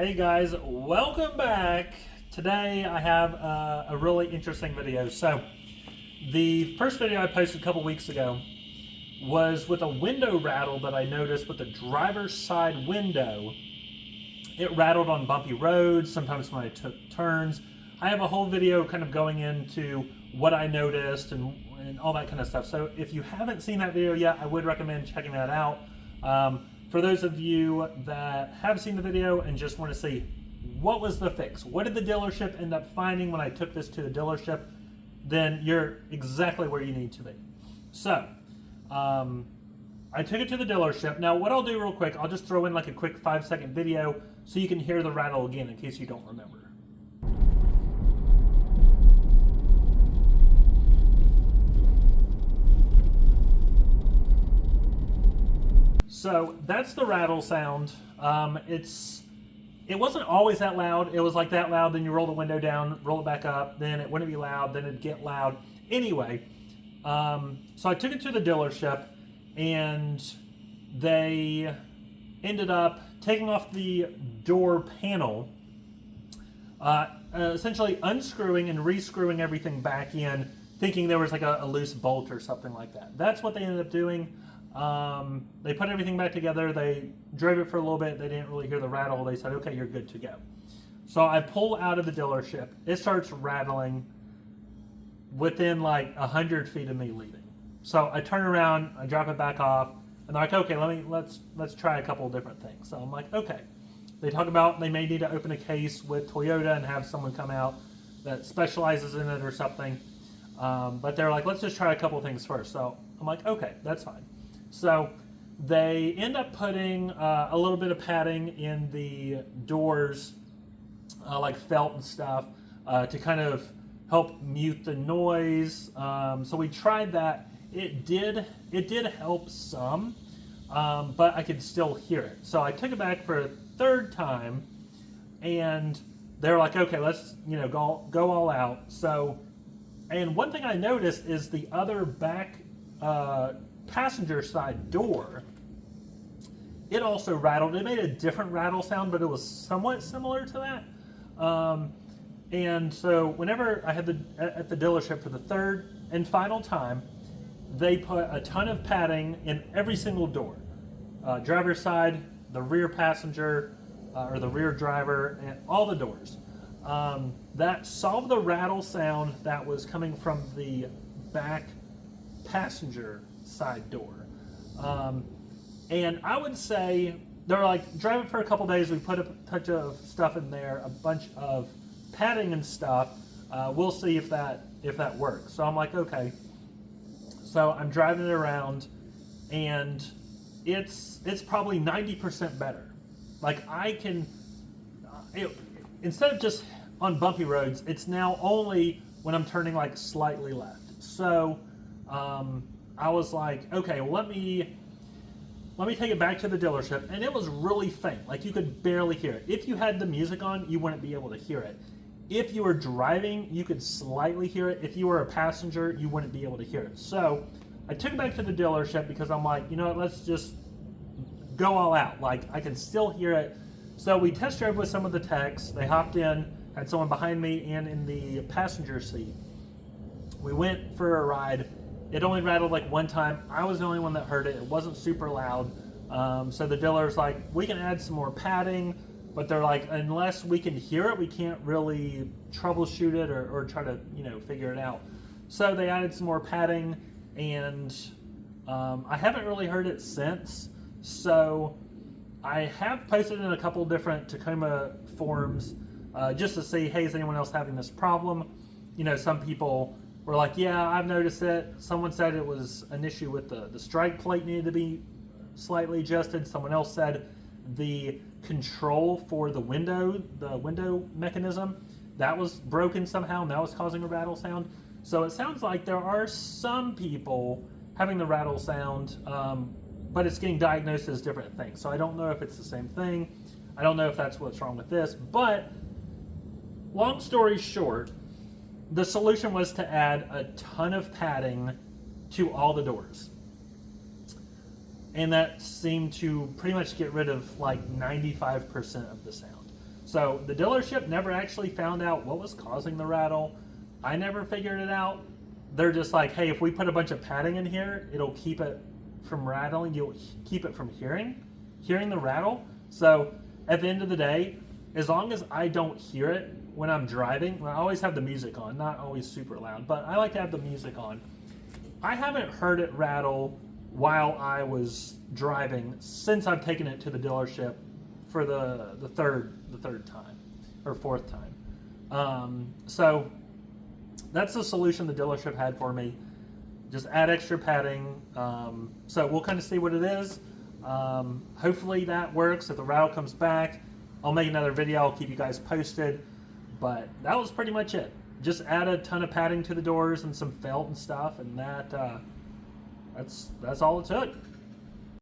Hey guys, welcome back. Today I have a really interesting video. So the first video I posted a couple weeks ago was with a window rattle that I noticed with the driver's side window. It rattled on bumpy roads, sometimes when I took turns. I have a whole video kind of going into what I noticed and all that kind of stuff. So if you haven't seen that video yet, I would recommend checking that out. For those of you that have seen the video and just want to see what was the fix, what did the dealership end up finding when I took this to the dealership, then you're exactly where you need to be. So I took it to the dealership. Now what I'll do real quick, I'll just throw in like a quick 5-second video so you can hear the rattle again in case you don't remember. So that's the rattle sound. It wasn't always that loud. It was like that loud, then you roll the window down, roll it back up, then it wouldn't be loud, then it'd get loud. Anyway, so I took it to the dealership and they ended up taking off the door panel, essentially unscrewing and rescrewing everything back in, thinking there was like a loose bolt or something like that. That's what they ended up doing. They put everything back together. They drove it for a little bit. They didn't really hear the rattle. They said, okay, you're good to go. So I pull out of the dealership. It starts rattling within like 100 feet of me leaving. So I turn around, I drop it back off, and they're like, okay, let's try a couple of different things. So I'm like, okay. They talk about they may need to open a case with Toyota and have someone come out that specializes in it or something. But they're like, let's just try a couple of things first. So I'm like, okay, that's fine. So they end up putting a little bit of padding in the doors, like felt and stuff, to kind of help mute the noise. So we tried that. It did help some, but I could still hear it. So I took it back for a third time, and they're like, okay, let's go all out. So, and one thing I noticed is the other back passenger side door, it also rattled. It made a different rattle sound, but it was somewhat similar to that. And so whenever I had at the dealership for the third and final time, they put a ton of padding in every single door. Driver's side, the rear passenger, or the rear driver, and all the doors. That solved the rattle sound that was coming from the back passenger side door. And I would say they're like, drive it for a couple days, we put a touch of stuff in there, a bunch of padding and stuff, we'll see if that works. So I'm like, okay. So I'm driving it around and it's probably 90% better. Like I can, instead of just on bumpy roads, it's now only when I'm turning like slightly left. So I was like, okay, well, let me take it back to the dealership, and it was really faint. Like you could barely hear it. If you had the music on, you wouldn't be able to hear it. If you were driving, you could slightly hear it. If you were a passenger, you wouldn't be able to hear it. So I took it back to the dealership because I'm like, you know what, let's just go all out. Like I can still hear it. So we test drove with some of the techs. They hopped in, had someone behind me and in the passenger seat. We went for a ride. It only rattled like one time. I was the only one that heard it. It wasn't super loud. So the dealer's like, we can add some more padding, but they're like, unless we can hear it, we can't really troubleshoot it or try to, figure it out. So they added some more padding, and I haven't really heard it since. So I have posted in a couple different Tacoma forums just to see, hey, is anyone else having this problem? Some people were like, yeah, I've noticed it. Someone said it was an issue with the strike plate needed to be slightly adjusted. Someone else said the control for the window mechanism, that was broken somehow, and that was causing a rattle sound. So it sounds like there are some people having the rattle sound, but it's getting diagnosed as different things. So I don't know if it's the same thing. I don't know if that's what's wrong with this, but long story short, the solution was to add a ton of padding to all the doors. And that seemed to pretty much get rid of like 95% of the sound. So the dealership never actually found out what was causing the rattle. I never figured it out. They're just like, hey, if we put a bunch of padding in here, it'll keep it from rattling. You'll keep it from hearing the rattle. So at the end of the day, as long as I don't hear it when I'm driving, I always have the music on, not always super loud, but I like to have the music on. I haven't heard it rattle while I was driving since I've taken it to the dealership for the third time or fourth time. So that's the solution the dealership had for me. Just add extra padding. So we'll kind of see what it is. Hopefully that works. If the rattle comes back, I'll make another video. I'll keep you guys posted. But that was pretty much it. Just add a ton of padding to the doors and some felt and stuff, and that's all it took.